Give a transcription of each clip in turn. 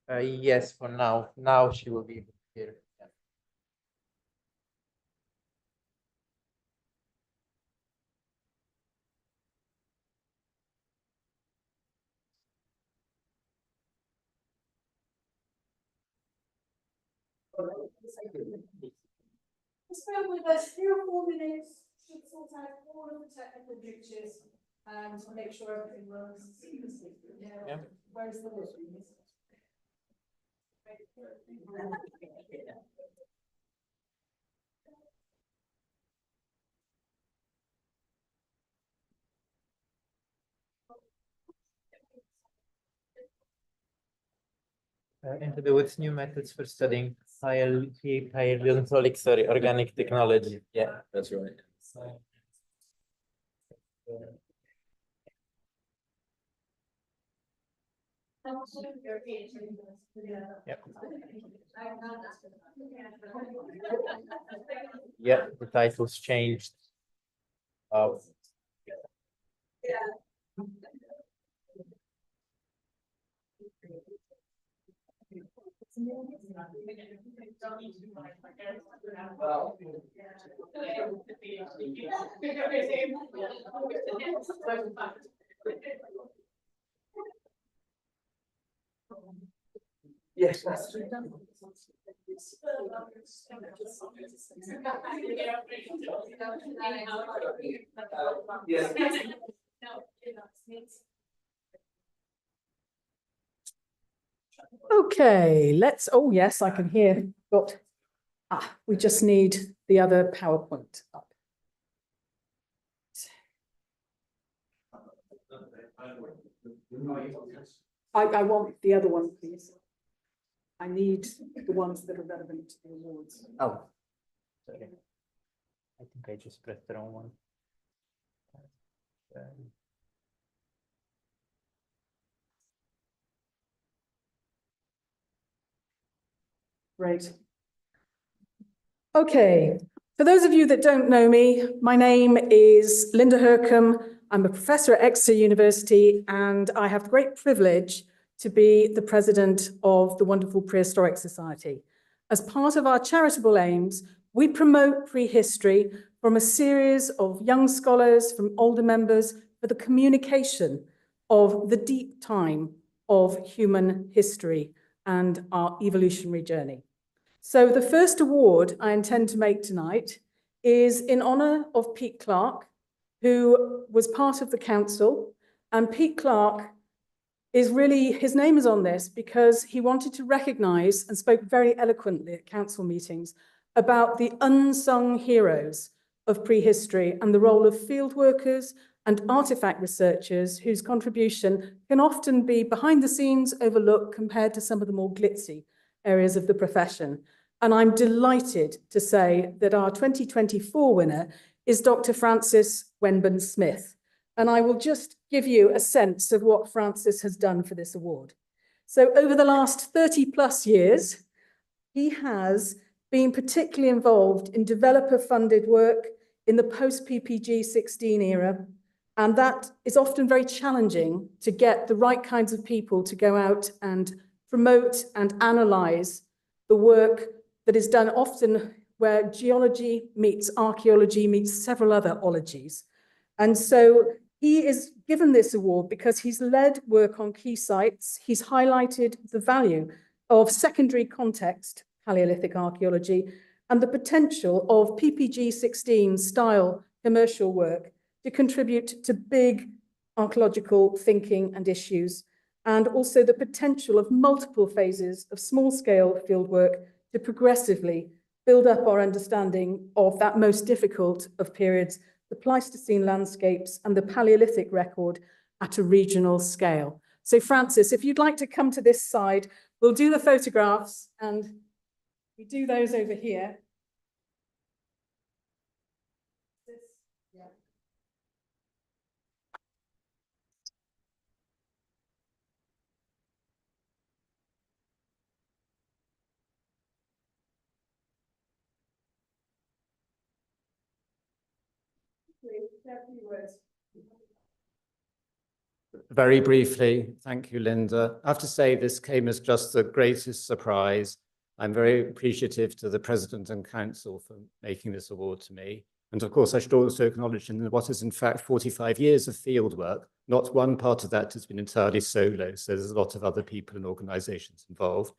Yes, for now. Now she will be here. Yeah. Just bear with us 3 or 4 minutes to sort out all of the technical glitches and make sure everything runs seamlessly. Yeah. Where's the list? And with new methods for studying paleontologic, sorry, organic technology. Yeah, That's right. Yeah, the titles changed. Yes, that's true. Yes. Okay, let's, oh yes, I can hear, we just need the other PowerPoint up. I want the other one, please. I need the ones that are relevant to the awards. Oh, sorry. I think I just pressed the wrong one. Great. Okay, for those of you that don't know me, my name is Linda Hercombe. I'm a professor at Exeter University, and I have the great privilege to be the president of the wonderful Prehistoric Society. As part of our charitable aims, we promote prehistory from a series of young scholars, from older members, for the communication of the deep time of human history and our evolutionary journey. So the first award I intend to make tonight is in honour of Pete Clarke, who was part of the council. And Pete Clarke is really, his name is on this because he wanted to recognise and spoke very eloquently at council meetings about the unsung heroes of prehistory and the role of field workers and artefact researchers whose contribution can often be behind the scenes overlooked compared to some of the more glitzy areas of the profession. And I'm delighted to say that our 2024 winner is Dr. Francis Wenburn Smith. And I will just give you a sense of what Francis has done for this award. So over the last 30 plus years, he has been particularly involved in developer-funded work in the post-PPG 16 era. And that is often very challenging to get the right kinds of people to go out and promote and analyze the work that is done often where geology meets archaeology meets several other ologies. And so he is given this award because he's led work on key sites. He's highlighted the value of secondary context Paleolithic archaeology and the potential of PPG 16 style commercial work to contribute to big archaeological thinking and issues, and also the potential of multiple phases of small-scale fieldwork to progressively build up our understanding of that most difficult of periods, the Pleistocene landscapes and the Paleolithic record at a regional scale. So Francis, if you'd like to come to this side, we'll do the photographs and we do those over here. Very briefly, thank you, Linda. I have to say this came as just the greatest surprise. I'm very appreciative to the President and Council for making this award to me. And of course, I should also acknowledge in what is in fact 45 years of field work, not one part of that has been entirely solo. So there's a lot of other people and organizations involved.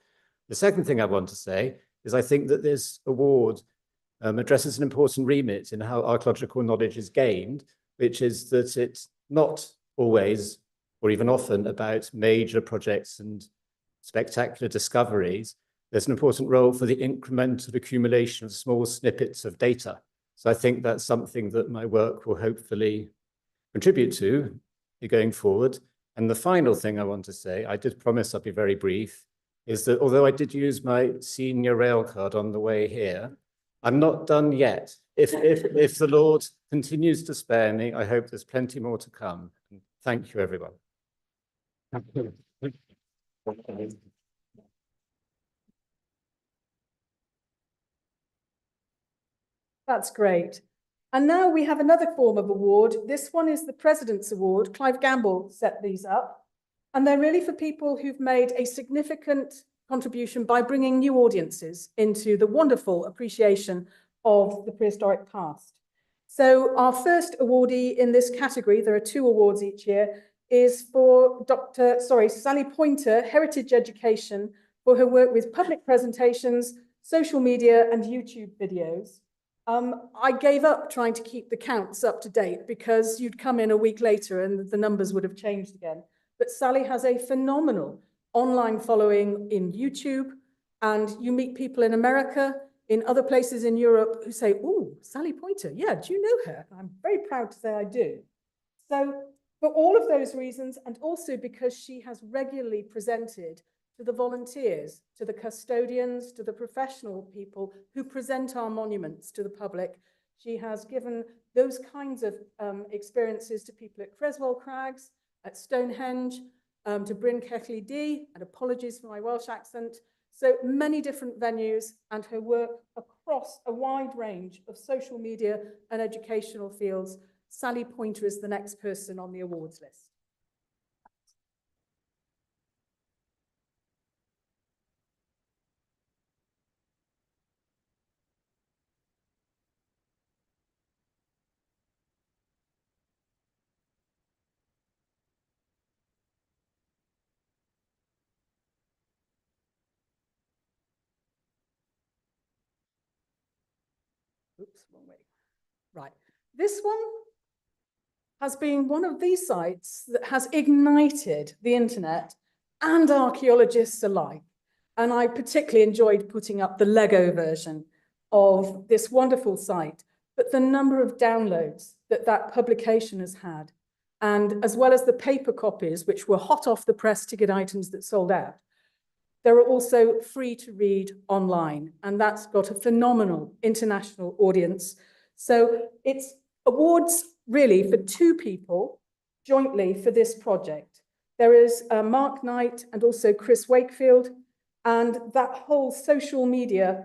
The second thing I want to say is I think that this award addresses an important remit in how archaeological knowledge is gained, which is that it's not always or even often about major projects and spectacular discoveries. There's an important role for the incremental accumulation of small snippets of data. So I think that's something that my work will hopefully contribute to going forward. And the final thing I want to say, I did promise I'd be very brief, is that although I did use my senior rail card on the way here, I'm not done yet. If the Lord continues to spare me, I hope there's plenty more to come. And thank you, everyone. That's great. And now we have another form of award. This one is the President's Award. Clive Gamble set these up. And they're really for people who've made a significant contribution by bringing new audiences into the wonderful appreciation of the prehistoric past. So our first awardee in this category, there are 2 awards each year, is for Sally Pointer, Heritage Education, for her work with public presentations, social media, and YouTube videos. I gave up trying to keep the counts up to date because you'd come in a week later and the numbers would have changed again. But Sally has a phenomenal online following in YouTube, and you meet people in America, in other places in Europe who say, oh, Sally Pointer, yeah, do you know her? I'm very proud to say I do. So for all of those reasons, and also because she has regularly presented to the volunteers, to the custodians, to the professional people who present our monuments to the public, she has given those kinds of experiences to people at Creswell Crags, at Stonehenge, to Bryn Celli D, and apologies for my Welsh accent. So many different venues, and her work across a wide range of social media and educational fields. Sally Pointer is the next person on the awards list. Oops, wrong way. Right. This one has been one of these sites that has ignited the internet and archaeologists alike. And I particularly enjoyed putting up the Lego version of this wonderful site, but the number of downloads that publication has had, and as well as the paper copies, which were hot off the press ticket items that sold out, there are also free to read online, and that's got a phenomenal international audience. So it's awards really for 2 people jointly for this project. There is Mark Knight and also Chris Wakefield, and that whole social media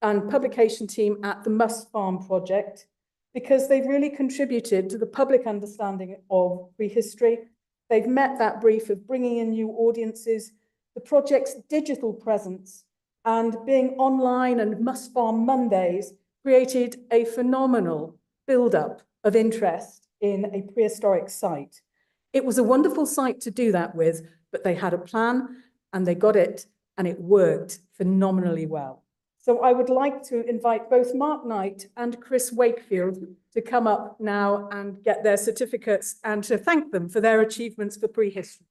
and publication team at the Must Farm project, because they've really contributed to the public understanding of prehistory. They've met that brief of bringing in new audiences, the project's digital presence, and being online and Must Farm Mondays created a phenomenal build-up of interest in a prehistoric site. It was a wonderful site to do that with, but they had a plan and they got it, and it worked phenomenally well. So I would like to invite both Mark Knight and Chris Wakefield to come up now and get their certificates and to thank them for their achievements for prehistory.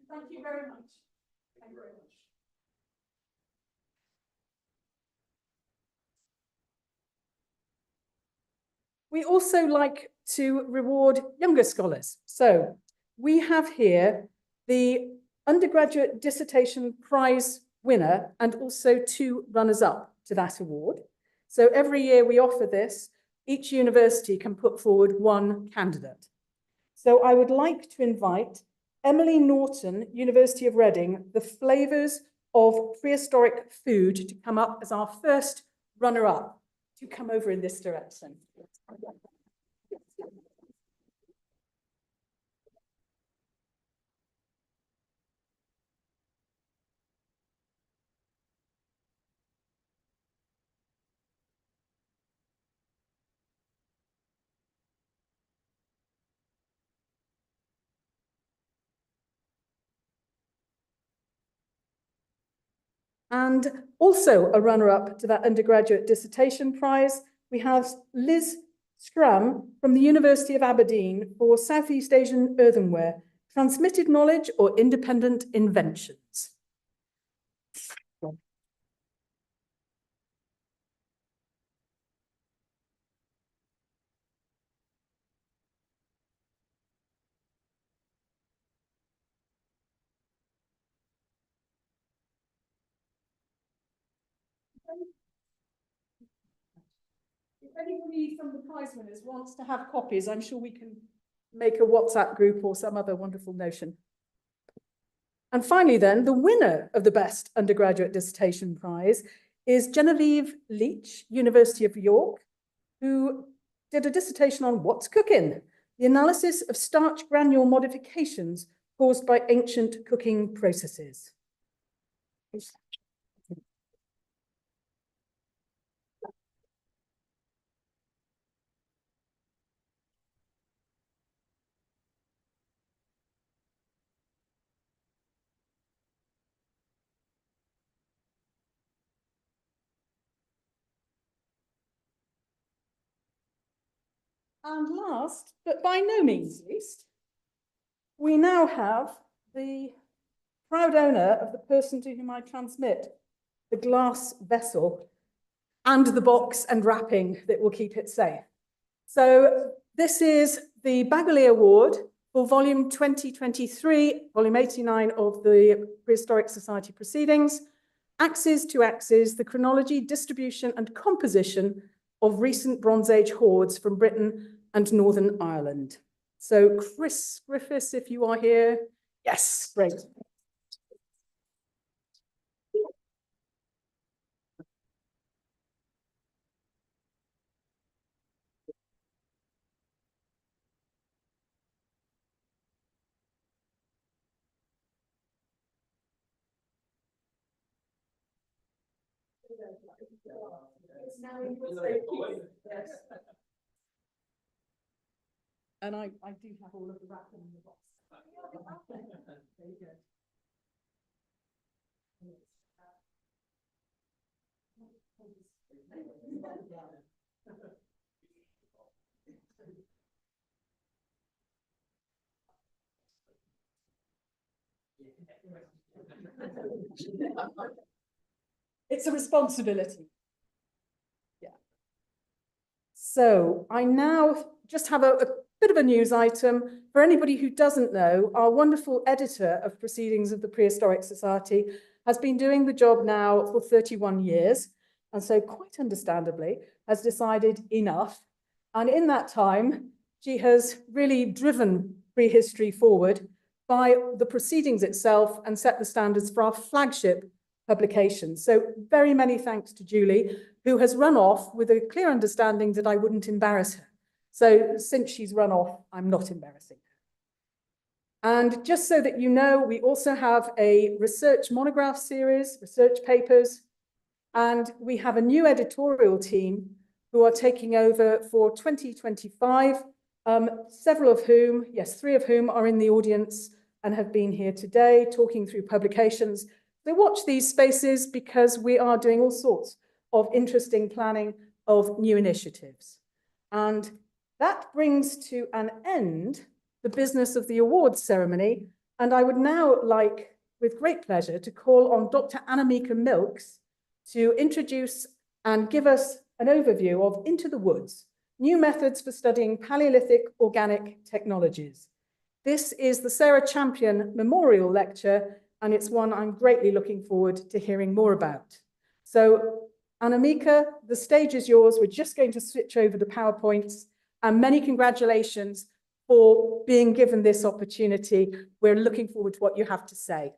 Thank you very much. Thank you very much. We also like to reward younger scholars. So we have here the undergraduate dissertation prize winner and also 2 runners-up to that award. So every year we offer this, each university can put forward 1 candidate. So I would like to invite Emily Norton, University of Reading, the flavours of prehistoric food, to come up as our first runner-up. To come over in this direction. And also a runner-up to that undergraduate dissertation prize, we have Liz Scrum from the University of Aberdeen for Southeast Asian Earthenware, Transmitted Knowledge or Independent Inventions. If anybody from the prize winners wants to have copies, I'm sure we can make a WhatsApp group or some other wonderful notion. And finally then, the winner of the Best Undergraduate Dissertation Prize is Genevieve Leach, University of York, who did a dissertation on what's cooking, the analysis of starch granule modifications caused by ancient cooking processes. And last, but by no means least, we now have the proud owner of the person to whom I transmit the glass vessel and the box and wrapping that will keep it safe. So this is the Bagley Award for volume 2023, volume 89 of the Prehistoric Society Proceedings, Axes to Axes, the chronology, distribution and composition of recent Bronze Age hoards from Britain and Northern Ireland. So Chris Griffiths, if you are here. Yes, great. And I do have all of the wrapping in the box. There you go. It's a responsibility. Yeah. So I now just have a bit of a news item. For anybody who doesn't know, our wonderful editor of Proceedings of the Prehistoric Society has been doing the job now for 31 years. And so quite understandably has decided enough. And in that time, she has really driven prehistory forward by the proceedings itself and set the standards for our flagship publication. So very many thanks to Julie, who has run off with a clear understanding that I wouldn't embarrass her. So since she's run off, I'm not embarrassing her. And just so that you know, we also have a research monograph series, research papers, and we have a new editorial team who are taking over for 2025, several of whom, yes, 3 of whom are in the audience and have been here today talking through publications. So watch these spaces because we are doing all sorts of interesting planning of new initiatives. And that brings to an end the business of the awards ceremony. And I would now like, with great pleasure, to call on Dr. Annemieke Milks to introduce and give us an overview of Into the Woods, New Methods for Studying Palaeolithic Organic Technologies. This is the Sarah Champion Memorial Lecture and it's one I'm greatly looking forward to hearing more about. So, Annemieke, the stage is yours. We're just going to switch over the PowerPoints, and many congratulations for being given this opportunity. We're looking forward to what you have to say.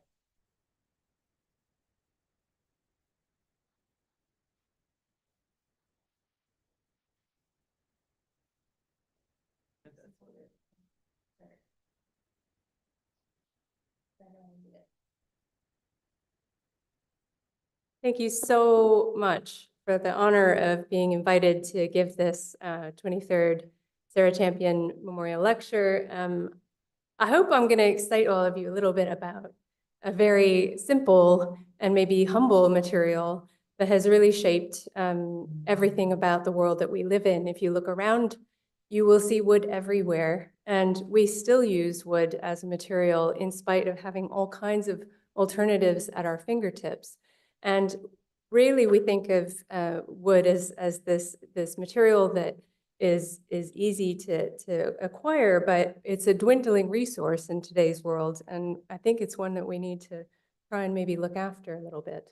Thank you so much for the honor of being invited to give this 23rd Sarah Champion Memorial Lecture. I hope I'm going to excite all of you a little bit about a very simple and maybe humble material that has really shaped everything about the world that we live in. If you look around, you will see wood everywhere, and we still use wood as a material in spite of having all kinds of alternatives at our fingertips. And really, we think of wood as this material that is easy to acquire, but it's a dwindling resource in today's world. And I think it's one that we need to try and maybe look after a little bit.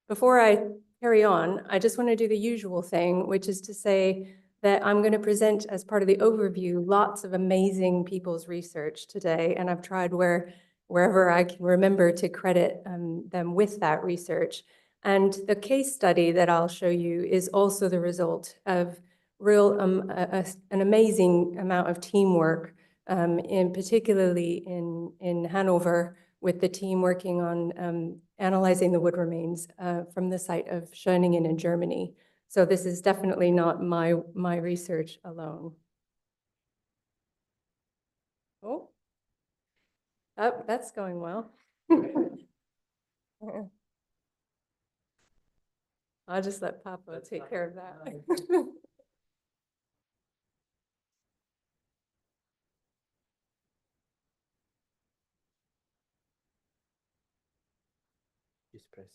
Before I carry on, I just want to do the usual thing, which is to say that I'm going to present as part of the overview lots of amazing people's research today. And I've tried wherever I can remember to credit them with that research. And the case study that I'll show you is also the result of an amazing amount of teamwork, particularly in Hanover, with the team working on analyzing the wood remains from the site of Schöningen in Germany. So this is definitely not my research alone. Oh, that's going well. I'll just let Papa take care of that. Just press.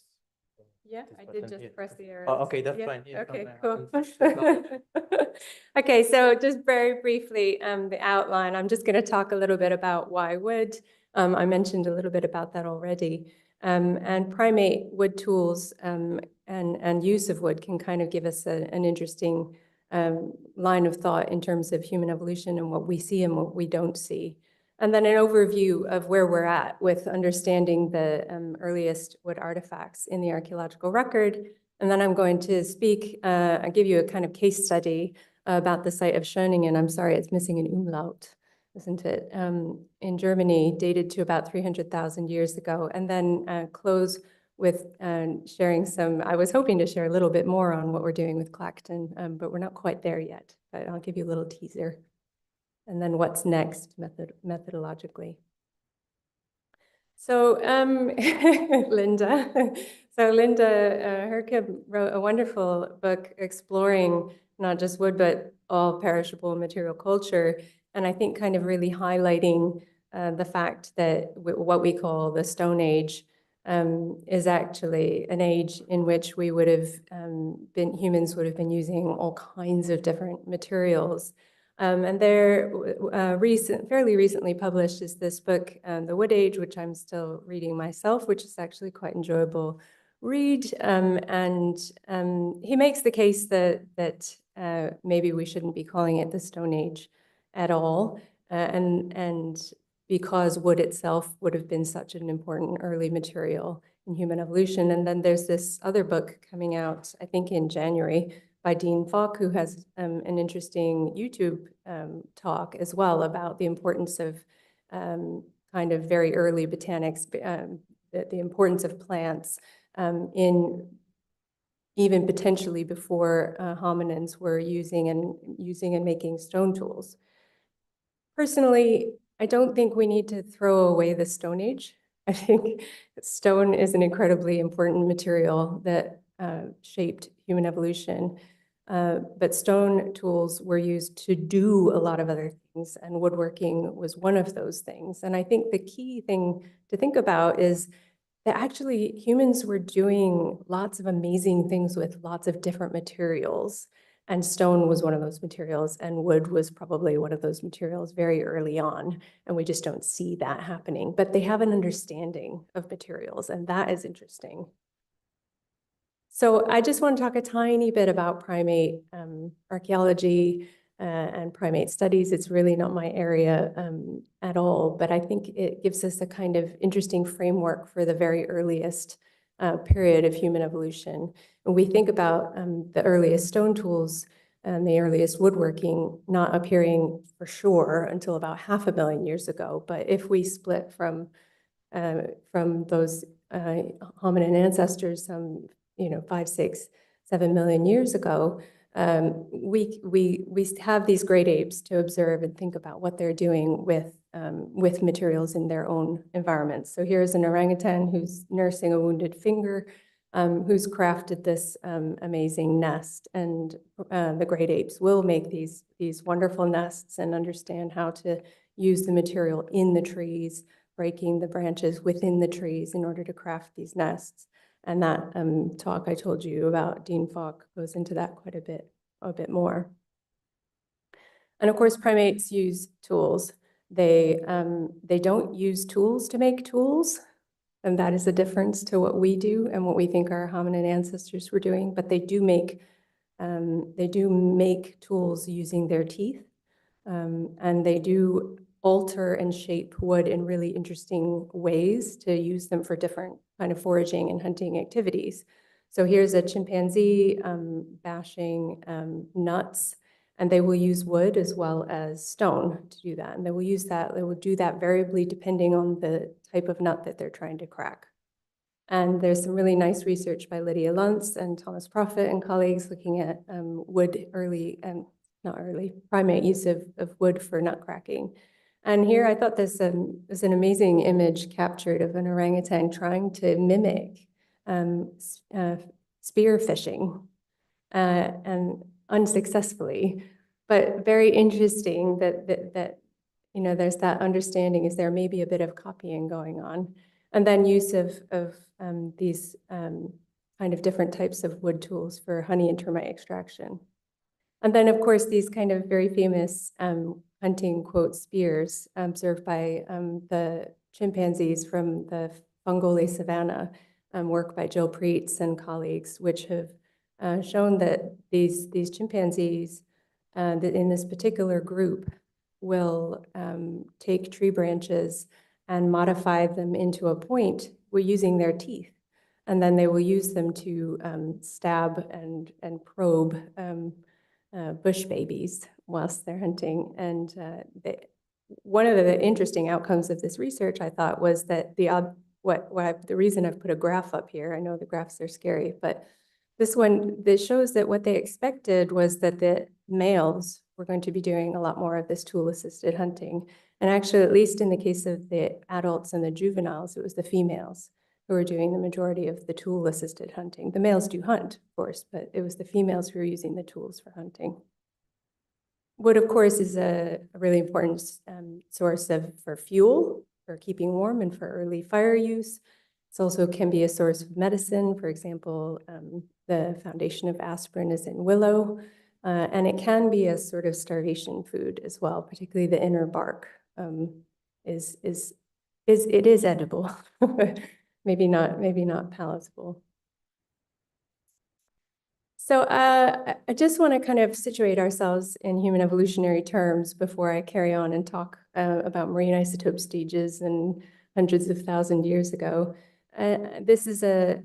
Yeah, this I did button just here. press the arrow. Oh, okay, that's Yeah, fine. Yeah, okay, from cool. there. Okay, so just very briefly, the outline, I'm just going to talk a little bit about why wood. I mentioned a little bit about that already. And primate wood tools and use of wood can kind of give us an interesting line of thought in terms of human evolution and what we see and what we don't see. And then an overview of where we're at with understanding the earliest wood artifacts in the archaeological record. And then I'm going to I'll give you a kind of case study about the site of Schöningen. I'm sorry, it's missing an umlaut, isn't it? In Germany, dated to about 300,000 years ago. And then close with sharing I was hoping to share a little bit more on what we're doing with Clacton, but we're not quite there yet. But I'll give you a little teaser. And then what's next methodologically. So Linda Hercombe wrote a wonderful book exploring not just wood, but all perishable material culture. And I think kind of really highlighting the fact that what we call the Stone Age is actually an age in which we would have humans would have been using all kinds of different materials. And they're fairly recently published is this book, The Wood Age, which I'm still reading myself, which is actually quite enjoyable read. And he makes the case that maybe we shouldn't be calling it the Stone Age at all. And because wood itself would have been such an important early material in human evolution. And then there's this other book coming out, I think in January, by Dean Falk, who has an interesting YouTube talk as well about the importance of kind of very early botanics, the importance of plants in even potentially before hominins were using and making stone tools. Personally, I don't think we need to throw away the Stone Age. I think stone is an incredibly important material that shaped human evolution. But stone tools were used to do a lot of other things, and woodworking was one of those things. And I think the key thing to think about is that actually humans were doing lots of amazing things with lots of different materials. And stone was one of those materials, and wood was probably one of those materials very early on, and we just don't see that happening. But they have an understanding of materials, and that is interesting. So I just want to talk a tiny bit about primate archaeology and primate studies. It's really not my area at all, but I think it gives us a kind of interesting framework for the very earliest period of human evolution. When we think about the earliest stone tools and the earliest woodworking not appearing for sure until about 500,000 years ago, but if we split from those hominin ancestors some 5, 6, 7 million years ago, we have these great apes to observe and think about what they're doing with materials in their own environments. So here's an orangutan who's nursing a wounded finger, who's crafted this amazing nest. And the great apes will make these wonderful nests and understand how to use the material in the trees, breaking the branches within the trees in order to craft these nests. And that talk I told you about, Dean Falk, goes into that quite a bit more. And of course, primates use tools. They don't use tools to make tools, and that is a difference to what we do and what we think our hominin ancestors were doing. But they do make tools using their teeth, and they do alter and shape wood in really interesting ways to use them for different kind of foraging and hunting activities. So here's a chimpanzee bashing nuts, and they will use wood as well as stone to do that. And they will do that variably depending on the type of nut that they're trying to crack. And there's some really nice research by Lydia Luntz and Thomas Prophet and colleagues looking at primate use of wood for nut cracking. And here I thought this is an amazing image captured of an orangutan trying to mimic spear fishing, and unsuccessfully, but very interesting that there's that understanding, is there maybe a bit of copying going on, and then use of these kind of different types of wood tools for honey and termite extraction. And then, of course, these kind of very famous hunting, quote, spears observed by the chimpanzees from the Fongole savanna, work by Jill Preetz and colleagues, which have shown that these chimpanzees that in this particular group will take tree branches and modify them into a point using their teeth. And then they will use them to stab and probe bush babies whilst they're hunting. And one of the interesting outcomes of this research, I thought, was that the reason I've put a graph up here, I know the graphs are scary, but this shows that what they expected was that the males were going to be doing a lot more of this tool-assisted hunting. And actually, at least in the case of the adults and the juveniles, it was the females who were doing the majority of the tool-assisted hunting. The males do hunt, of course, but it was the females who were using the tools for hunting. Wood, of course, is a really important source for fuel, for keeping warm, and for early fire use. It also can be a source of medicine. For example, the foundation of aspirin is in willow, and it can be a sort of starvation food as well. Particularly the inner bark is edible. Maybe not palatable. So I just want to kind of situate ourselves in human evolutionary terms before I carry on and talk about marine isotope stages and hundreds of thousand years ago. This is a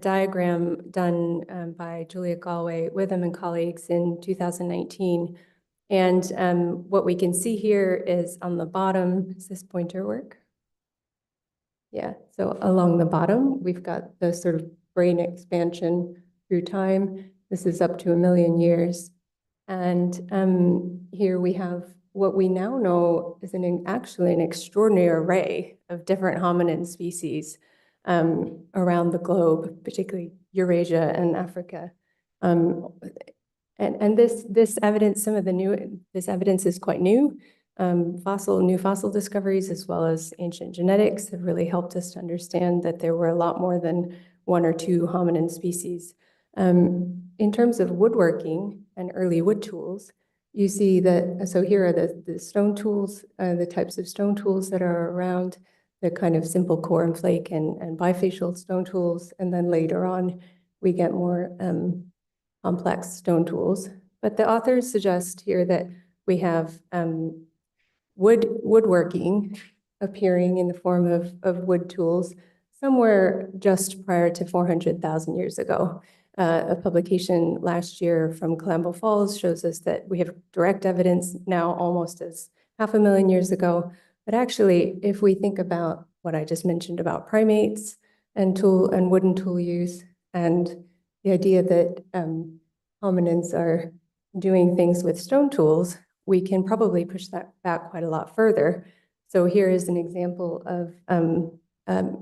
diagram done by Julia Galway, Witham and colleagues in 2019. And what we can see here is on the bottom, does this pointer work? Yeah, so along the bottom, we've got the sort of brain expansion through time. This is up to 1 million years. And here we have what we now know is actually an extraordinary array of different hominin species around the globe, particularly Eurasia and Africa. And this evidence, this evidence is quite new. New fossil discoveries, as well as ancient genetics, have really helped us to understand that there were a lot more than 1 or 2 hominin species. In terms of woodworking, and early wood tools, you see that, so here are the stone tools, the types of stone tools that are around, the kind of simple core and flake and bifacial stone tools. And then later on, we get more complex stone tools. But the authors suggest here that we have woodworking appearing in the form of wood tools somewhere just prior to 400,000 years ago. A publication last year from Calambo Falls shows us that we have direct evidence now almost as 500,000 years ago. But actually, if we think about what I just mentioned about primates and wooden tool use, and the idea that hominins are doing things with stone tools, we can probably push that back quite a lot further. So here is an example of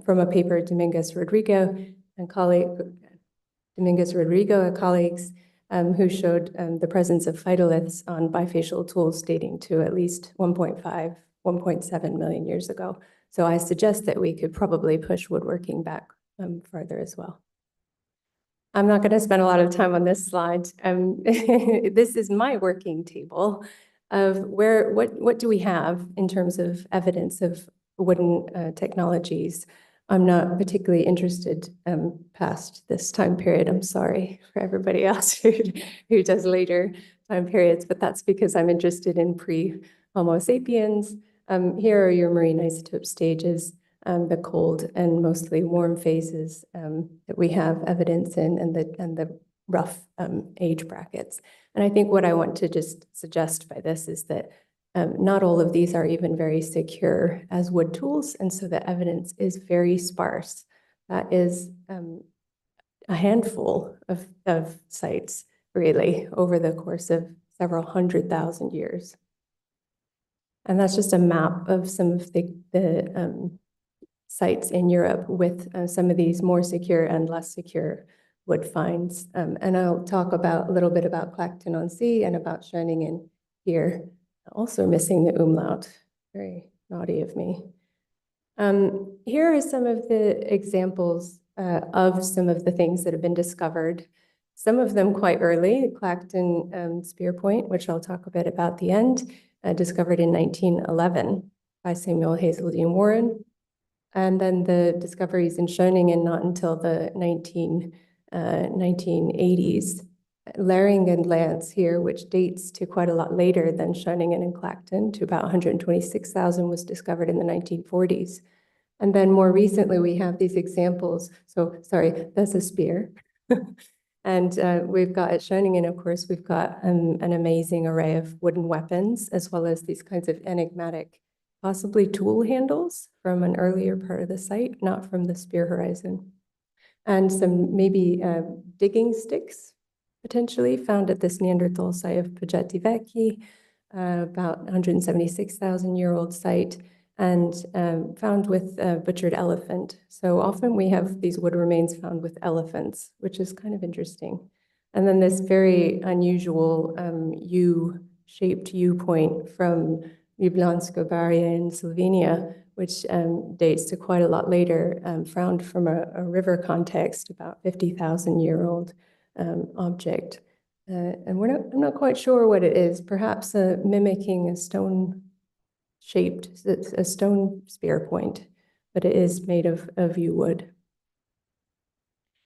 from a paper Dominguez Rodrigo and colleagues, who showed the presence of phytoliths on bifacial tools dating to at least 1.5, 1.7 million years ago. So I suggest that we could probably push woodworking back further as well. I'm not going to spend a lot of time on this slide. This is my working table of what do we have in terms of evidence of wooden technologies. I'm not particularly interested past this time period. I'm sorry for everybody else who does later time periods, but that's because I'm interested in pre-Homo sapiens. Here are your marine isotope stages, the cold and mostly warm phases that we have evidence in, and the rough age brackets. And I think what I want to just suggest by this is that not all of these are even very secure as wood tools, and so the evidence is very sparse. That is a handful of sites, really, over the course of several 100,000 years. And that's just a map of some of the sites in Europe with some of these more secure and less secure wood finds. And I'll talk a little bit about Clacton-on-Sea and about Schöningen here. Also missing the umlaut, very naughty of me. Here are some of the examples of some of the things that have been discovered, some of them quite early. Clacton Spear Point, which I'll talk a bit about at the end, discovered in 1911 by Samuel Hazeldine Warren. And then the discoveries in Schöningen not until the 1980s. Laring and Lance here, which dates to quite a lot later than Schöningen and Clacton, to about 126,000, was discovered in the 1940s. And then more recently, we have these examples. So, sorry, that's a spear. And we've got at Schöningen, of course, we've got an amazing array of wooden weapons, as well as these kinds of enigmatic, possibly tool handles from an earlier part of the site, not from the spear horizon. And some maybe digging sticks, potentially found at this Neanderthal site of Poggetti Vecchi, about 176,000-year-old site, and found with a butchered elephant. So often we have these wood remains found with elephants, which is kind of interesting. And then this very unusual U-shaped U-point from Ljubljansko barrier in Slovenia, which dates to quite a lot later, found from a river context, about 50,000-year-old object. And I'm not quite sure what it is, perhaps mimicking a stone-shaped, a stone spear point, but it is made of yew wood.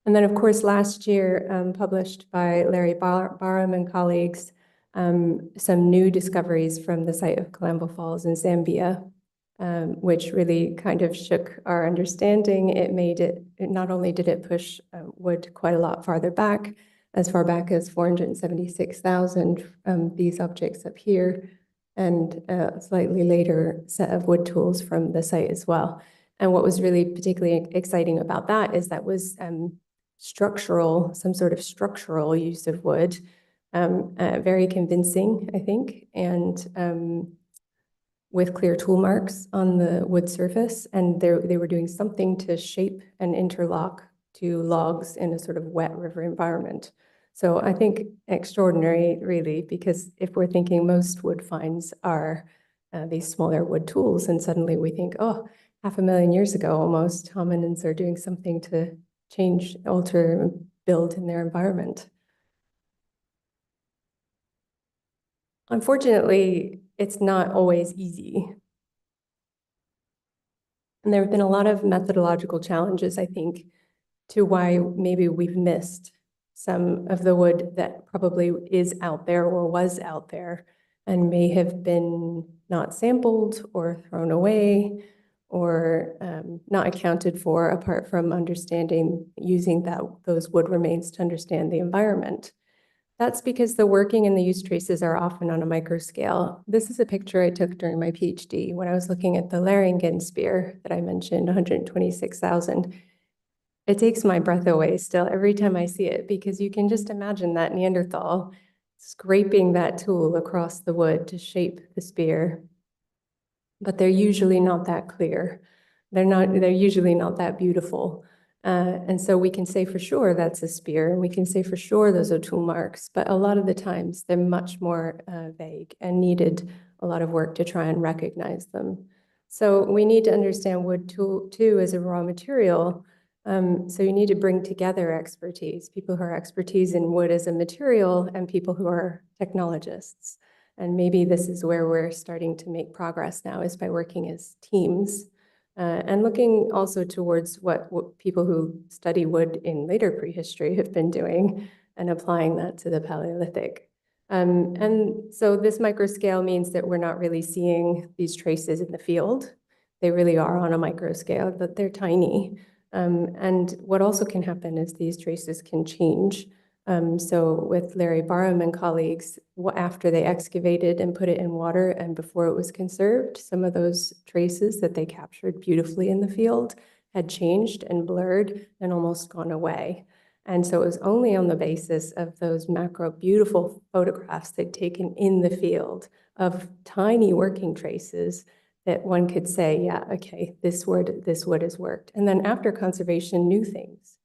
And then, of course, last year, published by Larry Barham and colleagues, some new discoveries from the site of Calambo Falls in Zambia, which really kind of shook our understanding. Not only did it push wood quite a lot farther back, as far back as 476,000, these objects up here, and a slightly later set of wood tools from the site as well. And what was really particularly exciting about that is that was some sort of structural use of wood, very convincing, I think, and with clear tool marks on the wood surface. And they were doing something to shape and interlock two logs in a sort of wet river environment. So I think extraordinary, really, because if we're thinking most wood finds are these smaller wood tools, and suddenly we think, oh, 500,000 years ago, almost, hominins are doing something to change, alter, build in their environment. Unfortunately, it's not always easy. And there have been a lot of methodological challenges, I think, to why maybe we've missed some of the wood that probably is out there or was out there and may have been not sampled or thrown away or not accounted for, apart from understanding, using those wood remains to understand the environment. That's because the working and the use traces are often on a micro scale. This is a picture I took during my PhD when I was looking at the Laringen spear that I mentioned, 126,000. It takes my breath away still every time I see it, because you can just imagine that Neanderthal scraping that tool across the wood to shape the spear. But they're usually not that clear. They're usually not that beautiful. And so we can say for sure that's a spear, and we can say for sure those are tool marks, but a lot of the times they're much more vague and needed a lot of work to try and recognize them. So we need to understand wood too as a raw material. So you need to bring together expertise, people who are expertise in wood as a material and people who are technologists. And maybe this is where we're starting to make progress now, is by working as teams. And looking also towards what people who study wood in later prehistory have been doing and applying that to the Paleolithic. And so this micro scale means that we're not really seeing these traces in the field. They really are on a micro scale, but they're tiny. And what also can happen is these traces can change. So with Larry Barham and colleagues, after they excavated and put it in water and before it was conserved, some of those traces that they captured beautifully in the field had changed and blurred and almost gone away. And so it was only on the basis of those macro beautiful photographs they'd taken in the field of tiny working traces that one could say, yeah, okay, this wood has worked. And then after conservation, new things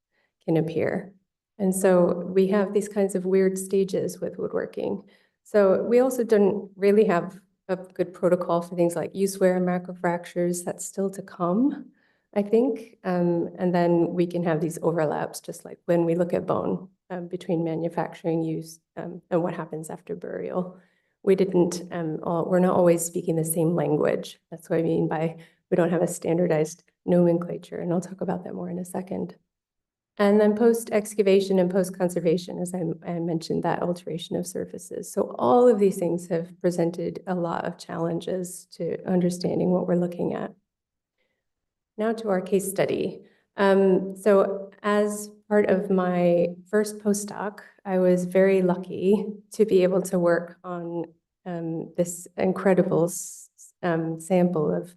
can appear. And so we have these kinds of weird stages with woodworking. So we also don't really have a good protocol for things like use wear and macrofractures. That's still to come, I think. And then we can have these overlaps, just like when we look at bone, between manufacturing use and what happens after burial. We're not always speaking the same language. That's what I mean by we don't have a standardized nomenclature, and I'll talk about that more in a second. And then post-excavation and post-conservation, as I mentioned, that alteration of surfaces. So all of these things have presented a lot of challenges to understanding what we're looking at. Now to our case study. So as part of my first postdoc, I was very lucky to be able to work on this incredible sample of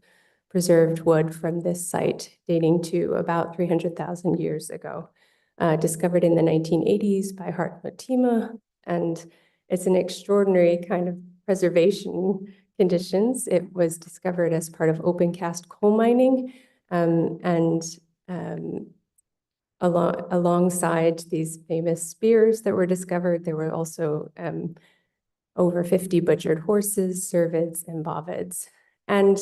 preserved wood from this site dating to about 300,000 years ago, discovered in the 1980s by Hartmut Thieme. And it's an extraordinary kind of preservation conditions. It was discovered as part of open cast coal mining. Alongside these famous spears that were discovered, there were also over 50 butchered horses, cervids, and bovids. And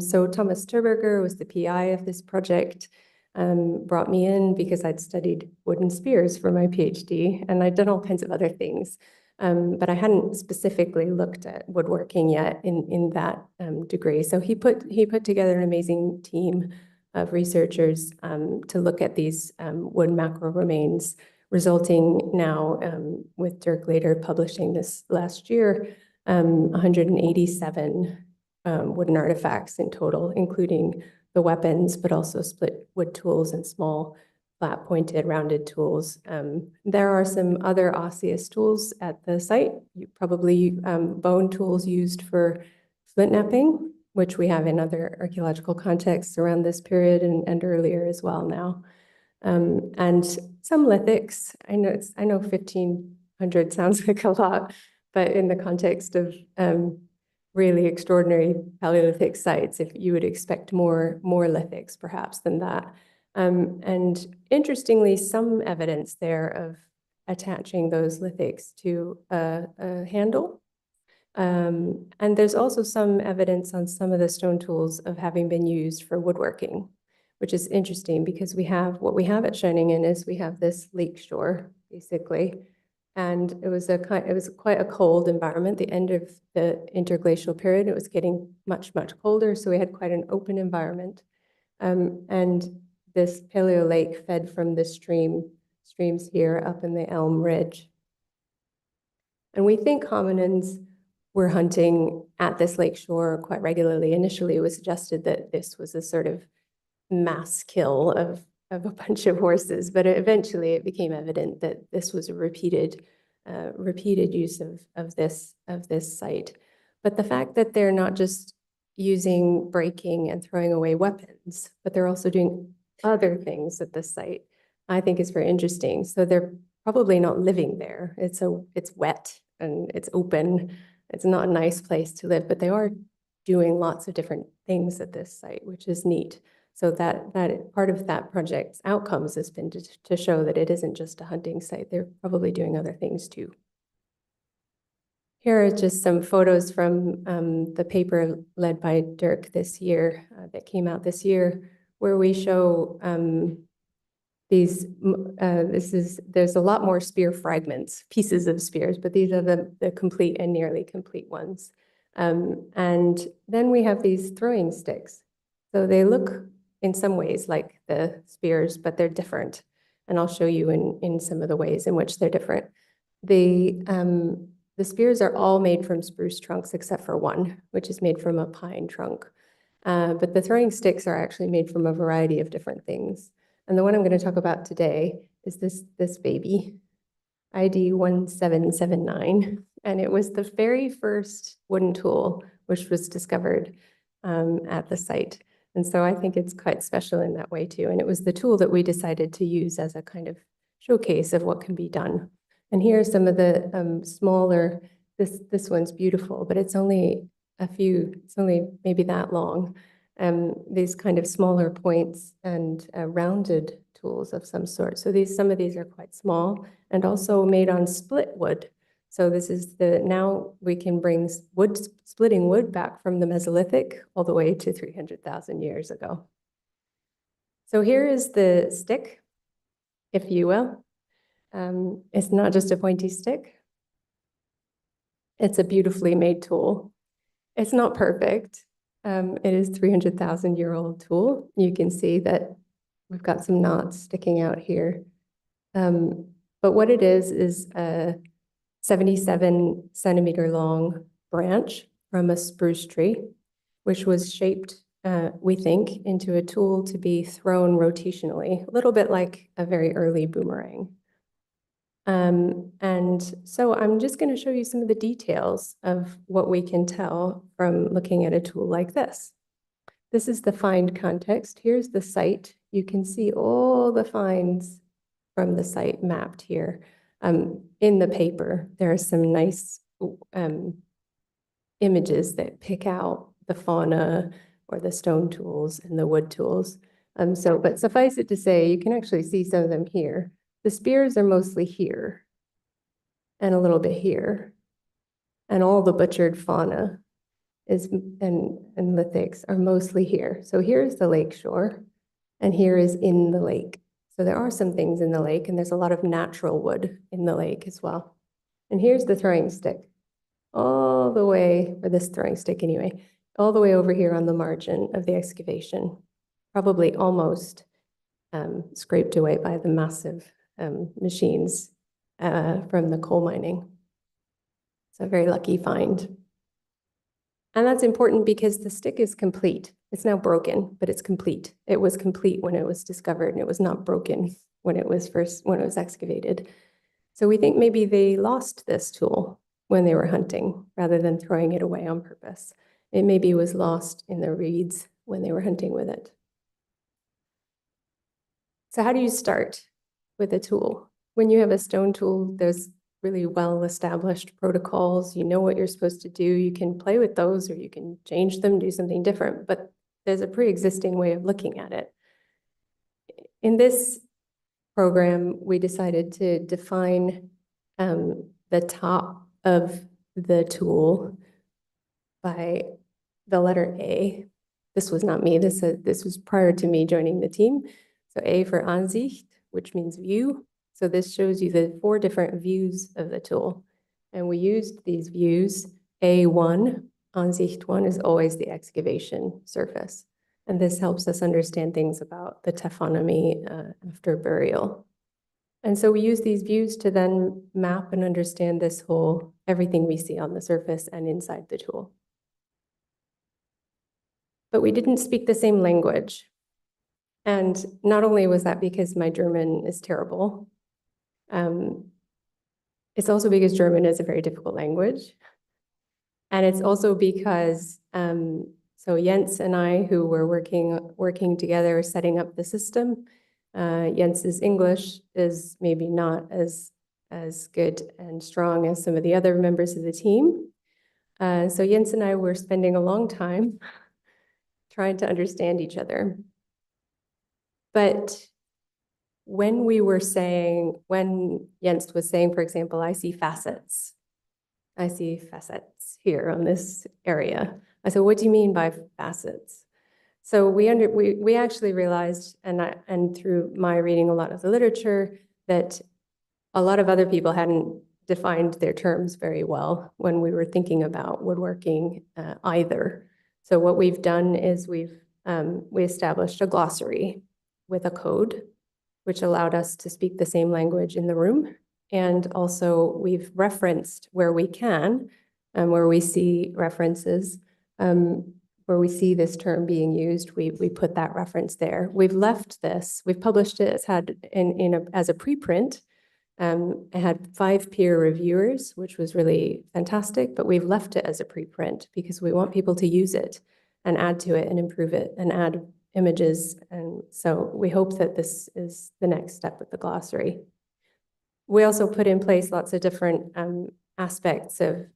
so Thomas Terberger was the PI of this project, brought me in because I'd studied wooden spears for my PhD, and I'd done all kinds of other things. But I hadn't specifically looked at woodworking yet in that degree. So he put together an amazing team of researchers to look at these wood macro remains, resulting now with Dirk later publishing this last year, 187 wooden artifacts in total, including the weapons, but also split wood tools and small flat pointed rounded tools. There are some other osseous tools at the site, probably bone tools used for flint knapping, which we have in other archaeological contexts around this period and earlier as well now. And some lithics. I know 1,500 sounds like a lot, but in the context of really extraordinary Paleolithic sites, if you would expect more lithics perhaps than that. And interestingly, some evidence there of attaching those lithics to a handle. And there's also some evidence on some of the stone tools of having been used for woodworking, which is interesting because what we have at Schöningen is we have this lake shore, basically, And it was quite a cold environment. The end of the interglacial period, it was getting much, much colder. So we had quite an open environment. And this paleo lake fed from the streams here up in the Elm Ridge. And we think hominins were hunting at this lakeshore quite regularly. Initially, it was suggested that this was a sort of mass kill of a bunch of horses, but eventually it became evident that this was a repeated use of this site. But the fact that they're not just using breaking and throwing away weapons, but they're also doing other things at this site, I think is very interesting. So they're probably not living there. It's wet and it's open. It's not a nice place to live, but they are doing lots of different things at this site, which is neat. So that part of that project's outcomes has been to show that it isn't just a hunting site. They're probably doing other things too. Here are just some photos from the paper led by Dirk this year, that came out this year, where we show there's a lot more spear fragments, pieces of spears, but these are the complete and nearly complete ones. And then we have these throwing sticks. So they look in some ways like the spears, but they're different. And I'll show you in some of the ways in which they're different. The spears are all made from spruce trunks except for one, which is made from a pine trunk. But the throwing sticks are actually made from a variety of different things. And the one I'm going to talk about today is this baby, ID 1779. And it was the very first wooden tool which was discovered at the site. And so I think it's quite special in that way too. And it was the tool that we decided to use as a kind of showcase of what can be done. And here are some of the smaller, this one's beautiful, but it's only maybe that long. These kind of smaller points and rounded tools of some sort. So some of these are quite small and also made on split wood. So this is now we can bring splitting wood back from the Mesolithic all the way to 300,000 years ago. So here is the stick, if you will. It's not just a pointy stick. It's a beautifully made tool. It's not perfect. It is 300,000-year-old tool. You can see that we've got some knots sticking out here. But what it is a 77-centimeter long branch from a spruce tree, which was shaped, we think, into a tool to be thrown rotationally, a little bit like a very early boomerang. And so I'm just going to show you some of the details of what we can tell from looking at a tool like this. This is the find context. Here's the site. You can see all the finds from the site mapped here. In the paper, there are some nice images that pick out the fauna or the stone tools and the wood tools. But suffice it to say, you can actually see some of them here. The spears are mostly here and a little bit here. And all the butchered fauna and lithics are mostly here. So here's the lake shore and here is in the lake. So there are some things in the lake and there's a lot of natural wood in the lake as well. And here's the throwing stick all the way, or this throwing stick anyway, all the way over here on the margin of the excavation, probably almost scraped away by the massive machines from the coal mining. It's a very lucky find. And that's important because the stick is complete. It's now broken, but it's complete. It was complete when it was discovered and it was not broken when it was excavated. So we think maybe they lost this tool when they were hunting rather than throwing it away on purpose. It maybe was lost in the reeds when they were hunting with it. So how do you start with a tool? When you have a stone tool, there's really well-established protocols. You know what you're supposed to do. You can play with those or you can change them, do something different, but there's a pre-existing way of looking at it. In this program, we decided to define the top of the tool by the letter A. This was not me. This was prior to me joining the team. So A for Ansicht, which means view. So this shows you the 4 different views of the tool. And we used these views. A1, Ansicht 1, is always the excavation surface. And this helps us understand things about the taphonomy after burial. And so we use these views to then map and understand this whole, everything we see on the surface and inside the tool. But we didn't speak the same language. And not only was that because my German is terrible, it's also because German is a very difficult language. And it's also because, so Jens and I, who were working together, setting up the system, Jens's English is maybe not as good and strong as some of the other members of the team. So Jens and I were spending a long time trying to understand each other. But when Jens was saying, for example, I see facets here on this area. I said, what do you mean by facets? So we actually realized, and through my reading a lot of the literature, that a lot of other people hadn't defined their terms very well when we were thinking about woodworking either. So what we've done is we established a glossary with a code, which allowed us to speak the same language in the room. And also we've referenced where we can, where we see references, where we see this term being used, we put that reference there. We've left this, we've published it, it's had as a preprint. It had 5 peer reviewers, which was really fantastic, but we've left it as a preprint because we want people to use it and add to it and improve it and add images. And so we hope that this is the next step with the glossary. We also put in place lots of different aspects of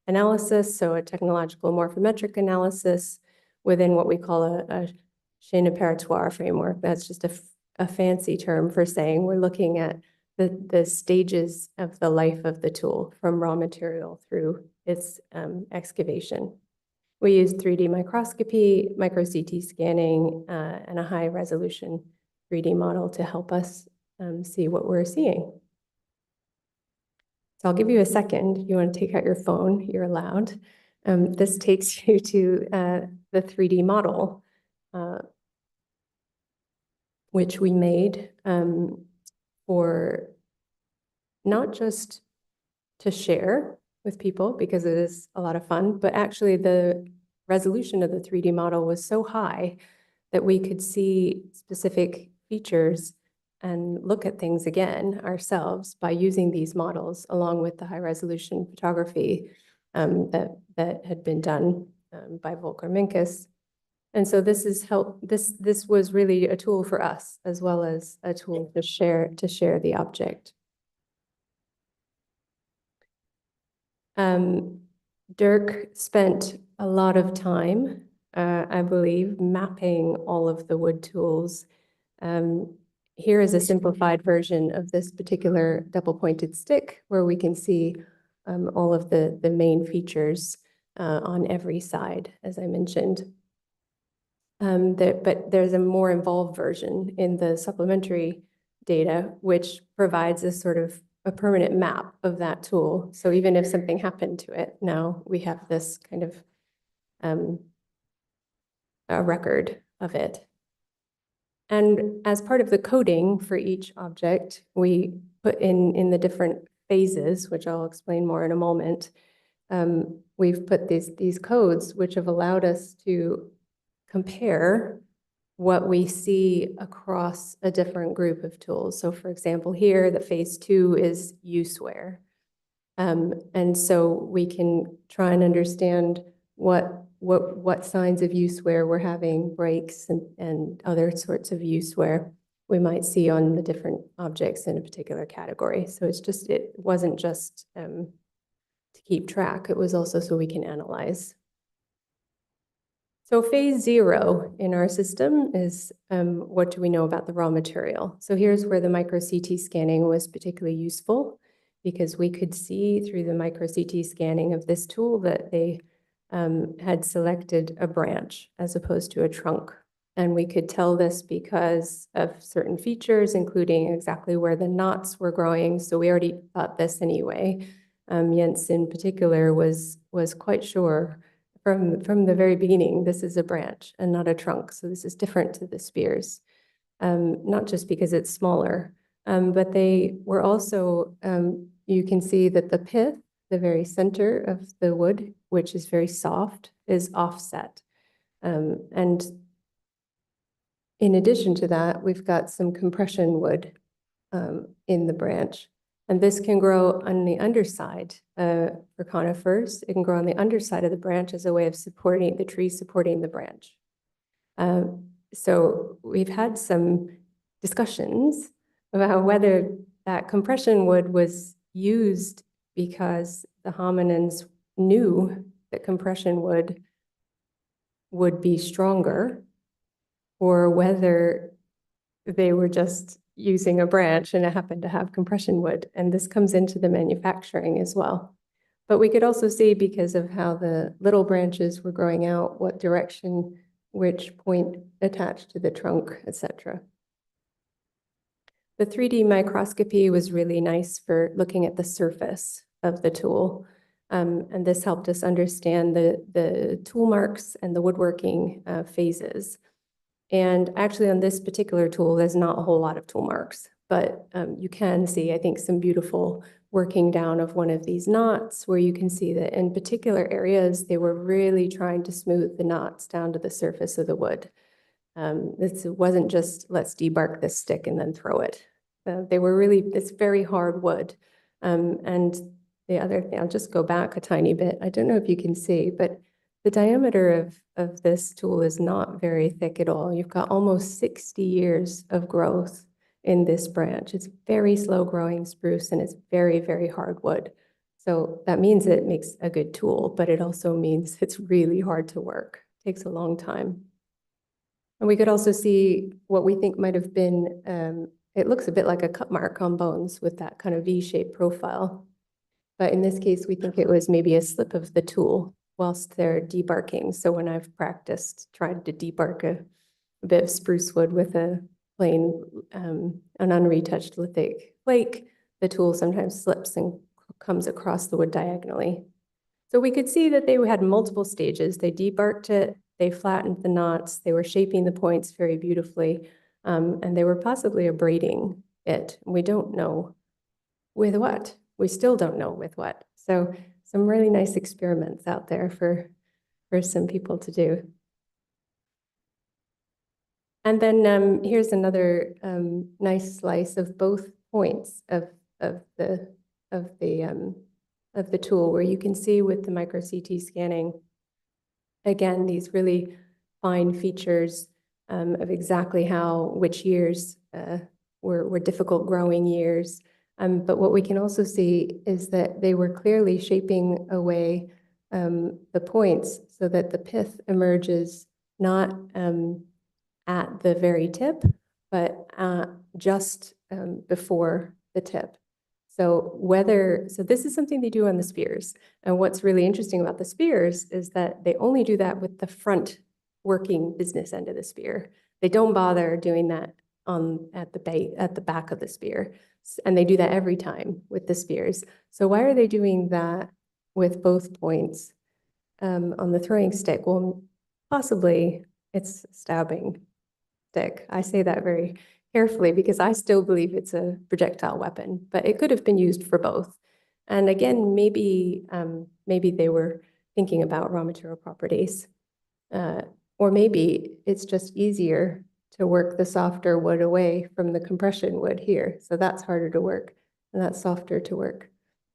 analysis, so a technological morphometric analysis within what we call a chaîne opératoire framework. That's just a fancy term for saying we're looking at the stages of the life of the tool from raw material through its excavation. We use 3D microscopy, micro CT scanning, and a high resolution 3D model to help us see what we're seeing. So I'll give you a second. If you want to take out your phone, you're allowed. This takes you to the 3D model, which we made for not just to share with people because it is a lot of fun, but actually the resolution of the 3D model was so high that we could see specific features and look at things again ourselves by using these models along with the high resolution photography that had been done by Volker Minkus. And so this was really a tool for us as well as a tool to share the object. Dirk spent a lot of time, I believe, mapping all of the wood tools. Here is a simplified version of this particular double-pointed stick where we can see all of the main features on every side, as I mentioned. But there's a more involved version in the supplementary data, which provides a sort of a permanent map of that tool. So even if something happened to it, now we have this kind of a record of it. And as part of the coding for each object, we put in the different phases, which I'll explain more in a moment. We've put these codes, which have allowed us to compare what we see across a different group of tools. So for example, here, the phase 2 is use wear. And so we can try and understand what signs of use wear we're having, breaks and other sorts of use wear we might see on the different objects in a particular category. So it wasn't just to keep track, it was also so we can analyze. So phase 0 in our system is what do we know about the raw material? So here's where the micro CT scanning was particularly useful because we could see through the micro CT scanning of this tool that they had selected a branch as opposed to a trunk. And we could tell this because of certain features, including exactly where the knots were growing. So we already thought this anyway. Jens in particular was quite sure from the very beginning, this is a branch and not a trunk. So this is different to the spears, not just because it's smaller, but they were also, you can see that the pith, the very center of the wood, which is very soft, is offset. And in addition to that, we've got some compression wood in the branch. And this can grow on the underside for conifers. It can grow on the underside of the branch as a way of supporting the tree, supporting the branch. So we've had some discussions about whether that compression wood was used because the hominins knew that compression wood would be stronger, or whether they were just using a branch and it happened to have compression wood. And this comes into the manufacturing as well. But we could also see, because of how the little branches were growing out, what direction, which point attached to the trunk, etc. The 3D microscopy was really nice for looking at the surface of the tool. And this helped us understand the tool marks and the woodworking phases. And actually on this particular tool, there's not a whole lot of tool marks, but you can see, I think, some beautiful working down of one of these knots, where you can see that in particular areas, they were really trying to smooth the knots down to the surface of the wood. This wasn't just, let's debark this stick and then throw it. They were really, it's very hard wood. And the other thing, I'll just go back a tiny bit. I don't know if you can see, but the diameter of this tool is not very thick at all. You've got almost 60 years of growth in this branch. It's very slow growing spruce, and it's very, very hard wood. So that means it makes a good tool, but it also means it's really hard to work. It takes a long time. And we could also see what we think might have been, it looks a bit like a cut mark on bones with that kind of V-shaped profile. But in this case, we think it was maybe a slip of the tool whilst they're debarking. So when I've practiced trying to debark a bit of spruce wood with a plain, an unretouched lithic flake, the tool sometimes slips and comes across the wood diagonally. So we could see that they had multiple stages. They debarked it, they flattened the knots, they were shaping the points very beautifully, and they were possibly abrading it. We don't know with what. We still don't know with what. So some really nice experiments out there for some people to do. And then here's another nice slice of both points of the tool, where you can see with the micro CT scanning, again, these really fine features of exactly which years were difficult growing years. But what we can also see is that they were clearly shaping away the points so that the pith emerges not at the very tip, but just before the tip. So this is something they do on the spears. And what's really interesting about the spears is that they only do that with the front working business end of the spear. They don't bother doing that at the back of the spear. And they do that every time with the spears. So why are they doing that with both points on the throwing stick? Well, possibly it's a stabbing stick. I say that very carefully because I still believe it's a projectile weapon, but it could have been used for both. And again, maybe they were thinking about raw material properties, or maybe it's just easier to work the softer wood away from the compression wood here. So that's harder to work and that's softer to work.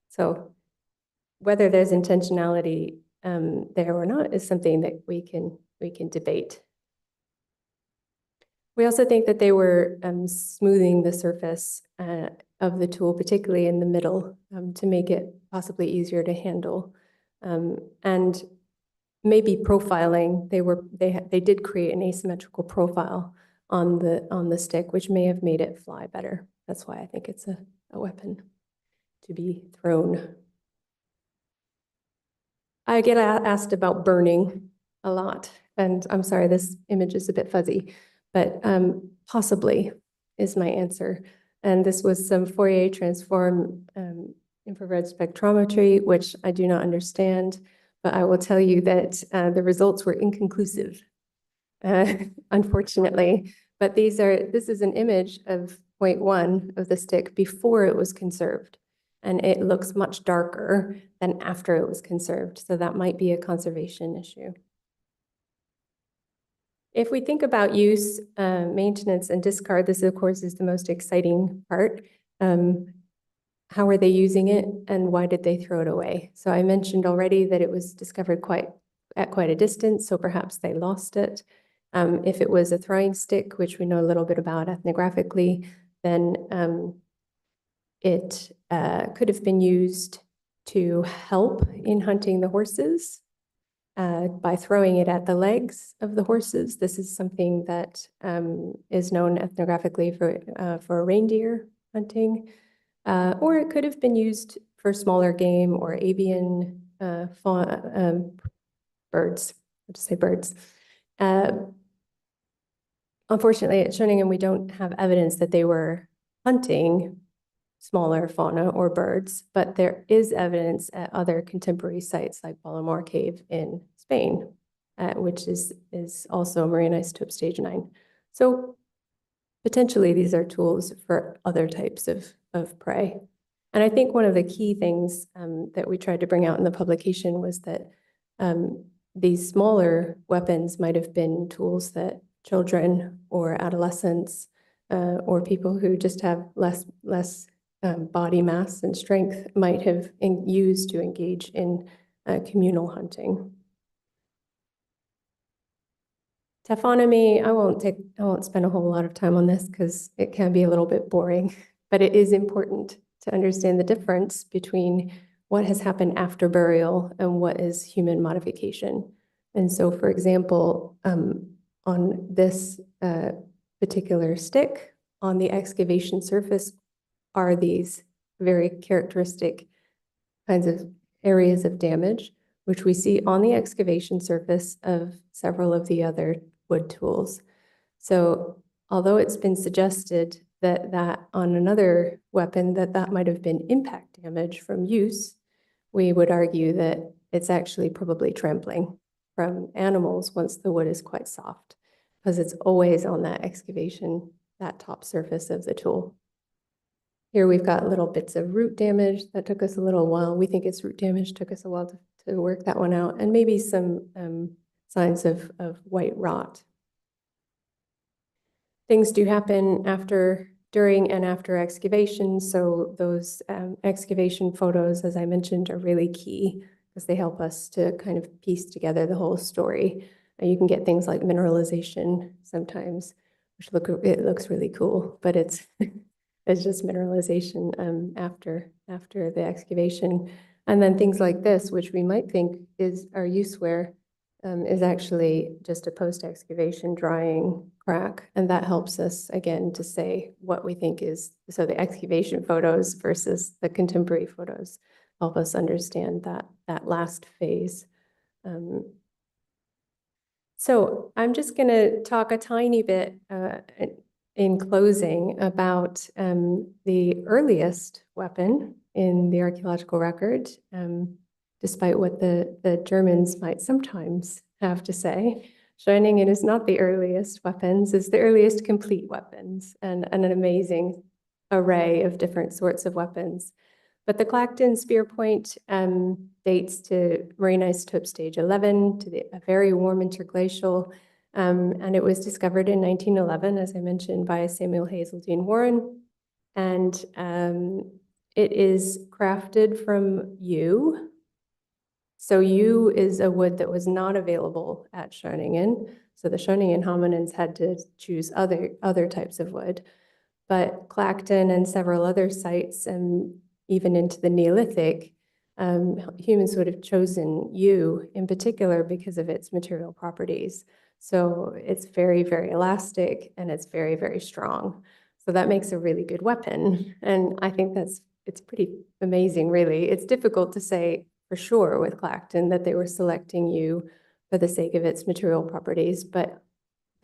So whether there's intentionality there or not is something that we can debate. We also think that they were smoothing the surface of the tool, particularly in the middle, to make it possibly easier to handle. And maybe profiling, they did create an asymmetrical profile on the stick, which may have made it fly better. That's why I think it's a weapon to be thrown. I get asked about burning a lot. And I'm sorry, this image is a bit fuzzy, but possibly is my answer. And this was some Fourier transform infrared spectrometry, which I do not understand, but I will tell you that the results were inconclusive, unfortunately. But this is an image of 0.1 of the stick before it was conserved. And it looks much darker than after it was conserved. So that might be a conservation issue. If we think about use, maintenance, and discard, this of course is the most exciting part. How are they using it and why did they throw it away? So I mentioned already that it was discovered at quite a distance, so perhaps they lost it. If it was a throwing stick, which we know a little bit about ethnographically, then it could have been used to help in hunting the horses by throwing it at the legs of the horses. This is something that is known ethnographically for reindeer hunting. Or it could have been used for smaller game or avian birds. I'll just say birds. Unfortunately, at Schoningen, we don't have evidence that they were hunting smaller fauna or birds, but there is evidence at other contemporary sites like Palomar Cave in Spain, which is also marine isotope stage 9. So potentially these are tools for other types of prey. And I think one of the key things that we tried to bring out in the publication was that these smaller weapons might have been tools that children or adolescents or people who just have less body mass and strength might have used to engage in communal hunting. Taphonomy, I won't spend a whole lot of time on this because it can be a little bit boring, but it is important to understand the difference between what has happened after burial and what is human modification. And so, for example, on this particular stick, on the excavation surface are these very characteristic kinds of areas of damage, which we see on the excavation surface of several of the other wood tools. So although it's been suggested that on another weapon that might have been impact damage from use, we would argue that it's actually probably trampling from animals once the wood is quite soft, because it's always on that excavation, that top surface of the tool. Here we've got little bits of root damage that took us a little while. We think it's root damage, took us a while to work that one out, and maybe some signs of white rot. Things do happen during and after excavation, so those excavation photos, as I mentioned, are really key because they help us to kind of piece together the whole story. You can get things like mineralization sometimes, which it looks really cool, but it's it's just mineralization after the excavation. And then things like this, which we might think is our use wear, is actually just a post-excavation drying crack. And that helps us, again, to say what we think is, so the excavation photos versus the contemporary photos help us understand that last phase. So I'm just going to talk a tiny bit in closing about the earliest weapon in the archaeological record, despite what the Germans might sometimes have to say. Schoningen is not the earliest weapons, it's the earliest complete weapons, and an amazing array of different sorts of weapons. But the Clacton spear point dates to marine isotope stage 11, to a very warm interglacial, and it was discovered in 1911, as I mentioned, by Samuel Hazeldine Warren. And it is crafted from yew. So yew is a wood that was not available at Schoningen. So the Schoningen hominins had to choose other types of wood. But Clacton and several other sites, and even into the Neolithic, humans would have chosen yew in particular because of its material properties. So it's very, very elastic and it's very, very strong. So that makes a really good weapon. And I think it's pretty amazing, really. It's difficult to say for sure with Clacton that they were selecting yew, for the sake of its material properties, but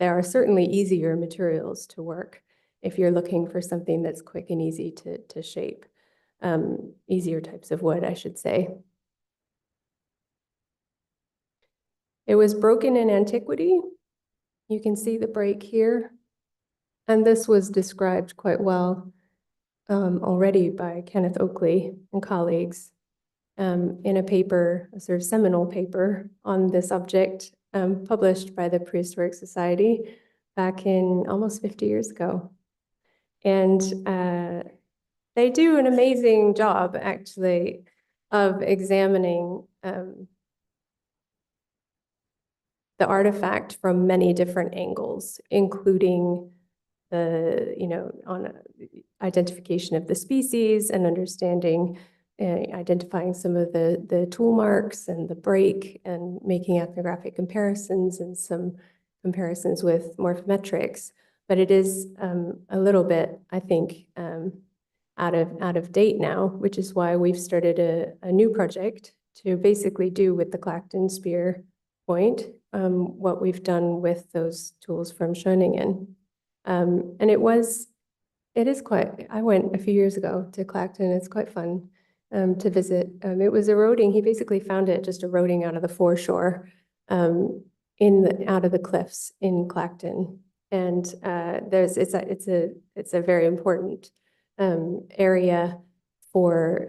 there are certainly easier materials to work if you're looking for something that's quick and easy to shape. Easier types of wood, I should say. It was broken in antiquity. You can see the break here. And this was described quite well already by Kenneth Oakley and colleagues in a paper, a sort of seminal paper on this subject, published by the Prehistoric Society back in almost 50 years ago. And they do an amazing job, actually, of examining the artifact from many different angles, including the, on identification of the species and understanding, identifying some of the tool marks and the break and making ethnographic comparisons and some comparisons with morphometrics. But it is a little bit, I think, out of date now, which is why we've started a new project to basically do with the Clacton spear point what we've done with those tools from Schoeningen. And it is quite, I went a few years ago to Clacton. It's quite fun to visit. It was eroding. He basically found it just eroding out of the foreshore out of the cliffs in Clacton. And it's a very important area for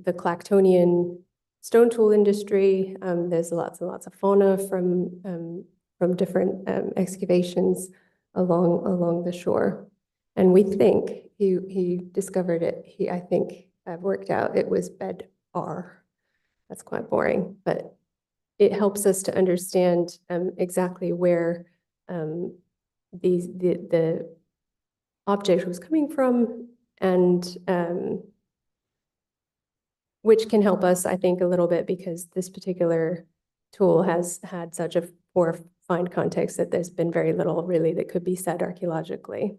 the Clactonian stone tool industry. There's lots and lots of fauna from different excavations along the shore. And we think he discovered it. I think I've worked out it was bed R. That's quite boring, but it helps us to understand exactly where the object was coming from, and which can help us, I think, a little bit, because this particular tool has had such a poor find context that there's been very little really that could be said archaeologically.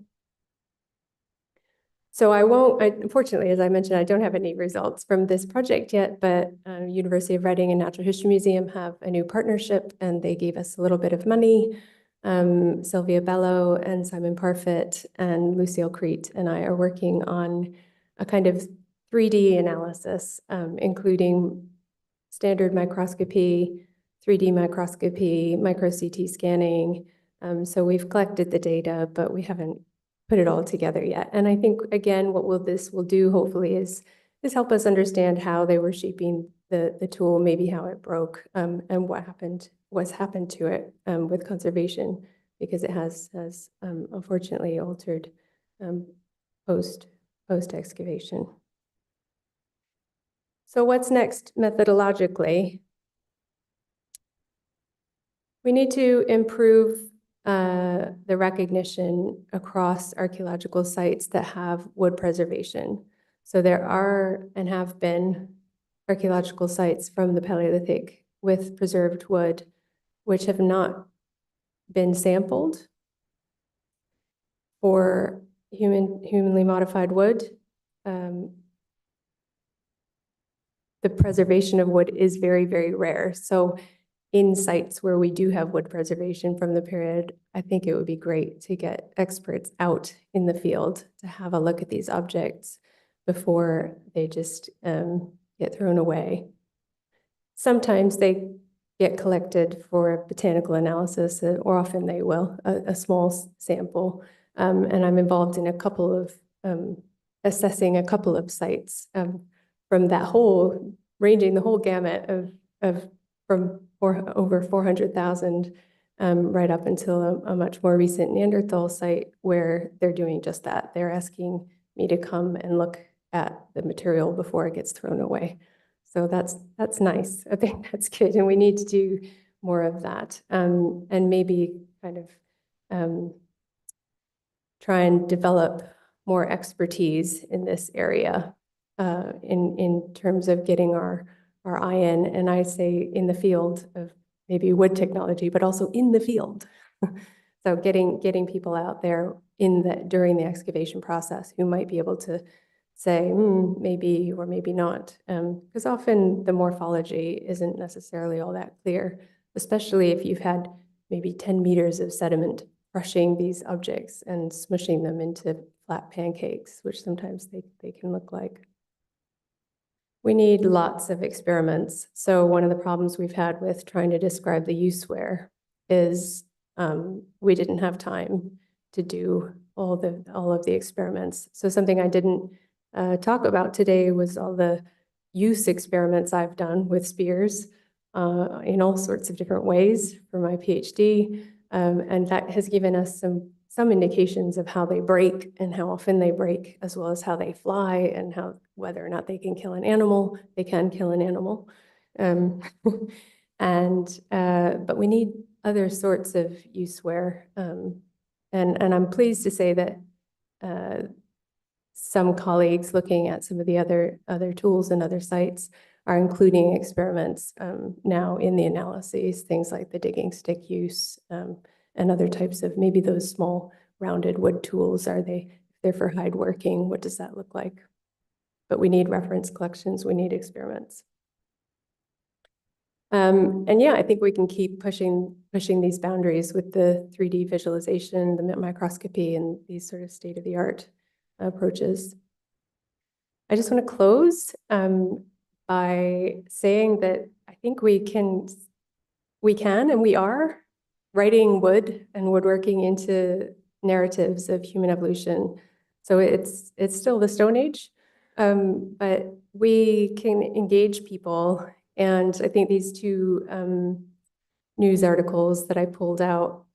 So unfortunately, as I mentioned, I don't have any results from this project yet, but University of Reading and Natural History Museum have a new partnership, and they gave us a little bit of money. Sylvia Bello and Simon Parfit and Lucille Crete and I are working on a kind of 3D analysis, including standard microscopy, 3D microscopy, micro CT scanning. So we've collected the data, but we haven't put it all together yet. And I think, again, what this will do, hopefully, is help us understand how they were shaping the tool, maybe how it broke, and what's happened to it with conservation, because it has unfortunately altered post excavation. So what's next methodologically? We need to improve the recognition across archaeological sites that have wood preservation. So there are and have been archaeological sites from the Paleolithic with preserved wood, which have not been sampled for humanly modified wood. The preservation of wood is very, very rare. So in sites where we do have wood preservation from the period, I think it would be great to get experts out in the field to have a look at these objects before they just get thrown away. Sometimes they get collected for botanical analysis, or often they will, a small sample. And I'm involved in a couple of, assessing a couple of sites from that whole, ranging the whole gamut from over 400,000 right up until a much more recent Neanderthal site where they're doing just that. They're asking me to come and look at the material before it gets thrown away. So that's nice. I think that's good, and we need to do more of that, and maybe kind of try and develop more expertise in this area in terms of getting our eye in, and I say in the field of maybe wood technology, but also in the field. So getting people out there during the excavation process who might be able to say, maybe or maybe not, because often the morphology isn't necessarily all that clear especially if you've had maybe 10 meters of sediment crushing these objects and smushing them into flat pancakes, which sometimes they can look like. We need lots of experiments. So one of the problems we've had with trying to describe the useware is we didn't have time to do all of the experiments. So something I didn't talk about today was all the use experiments I've done with spears in all sorts of different ways for my PhD. And that has given us some indications of how they break and how often they break, as well as how they fly and how whether or not they can kill an animal. They can kill an animal. But we need other sorts of useware. And I'm pleased to say that some colleagues looking at some of the other tools and other sites are including experiments now in the analyses, things like the digging stick use and other types of maybe those small rounded wood tools. They're for hide working? What does that look like? But we need reference collections, we need experiments. And yeah, I think we can keep pushing these boundaries with the 3D visualization, the microscopy, and these sort of state-of-the-art approaches. I just want to close by saying that I think we can and we are writing wood and woodworking into narratives of human evolution. So it's still the Stone Age, but we can engage people. And I think these two news articles that I pulled out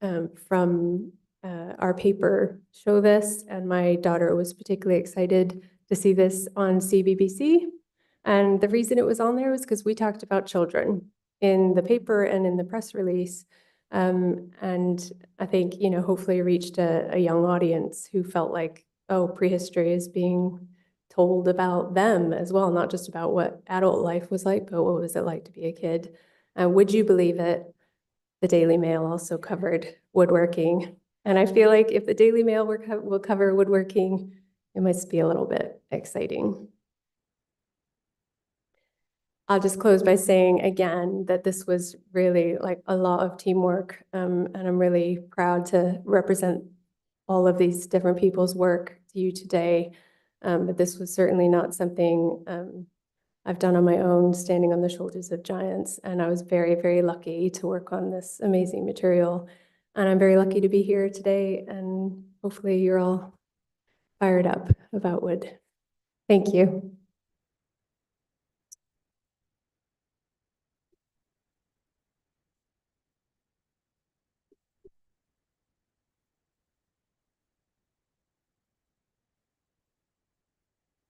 from our paper show this. And my daughter was particularly excited to see this on CBBC. And the reason it was on there was because we talked about children in the paper and in the press release. And I think, hopefully reached a young audience who felt like, oh, prehistory is being told about them as well, not just about what adult life was like, but what was it like to be a kid. Would you believe it? The Daily Mail also covered woodworking. And I feel like if the Daily Mail will cover woodworking, it must be a little bit exciting. I'll just close by saying again that this was really like a lot of teamwork, and I'm really proud to represent all of these different people's work to you today. But this was certainly not something I've done on my own, standing on the shoulders of giants. And I was very, very lucky to work on this amazing material. And I'm very lucky to be here today. And hopefully you're all fired up about wood. Thank you.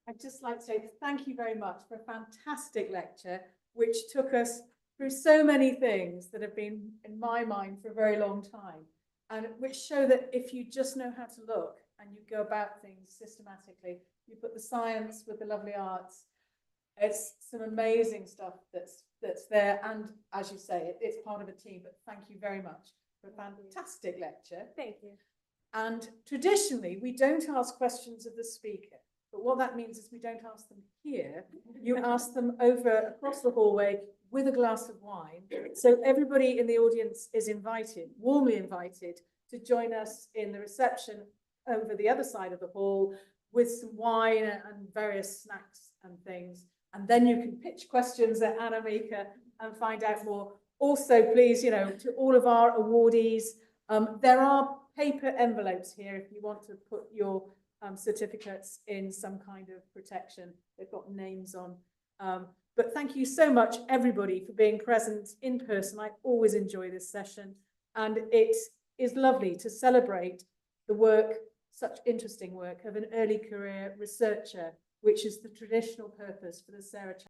I'd just like to say thank you very much for a fantastic lecture, which took us through so many things that have been in my mind for a very long time, and which show that if you just know how to look and you go about things systematically, you put the science with the lovely arts, it's some amazing stuff that's there. And as you say, it's part of a team, but thank you very much for a fantastic lecture. Thank you. And traditionally, we don't ask questions of the speaker. But what that means is we don't ask them here. You ask them over across the hallway with a glass of wine. So everybody in the audience is invited, warmly invited, to join us in the reception over the other side of the hall with some wine and various snacks and things. And then you can pitch questions at Annemieke and find out more. Also, please, to all of our awardees, there are paper envelopes here if you want to put your certificates in some kind of protection. They've got names on. But thank you so much, everybody, for being present in person. I always enjoy this session. And it is lovely to celebrate the work, such interesting work, of an early career researcher, which is the traditional purpose for the Sarah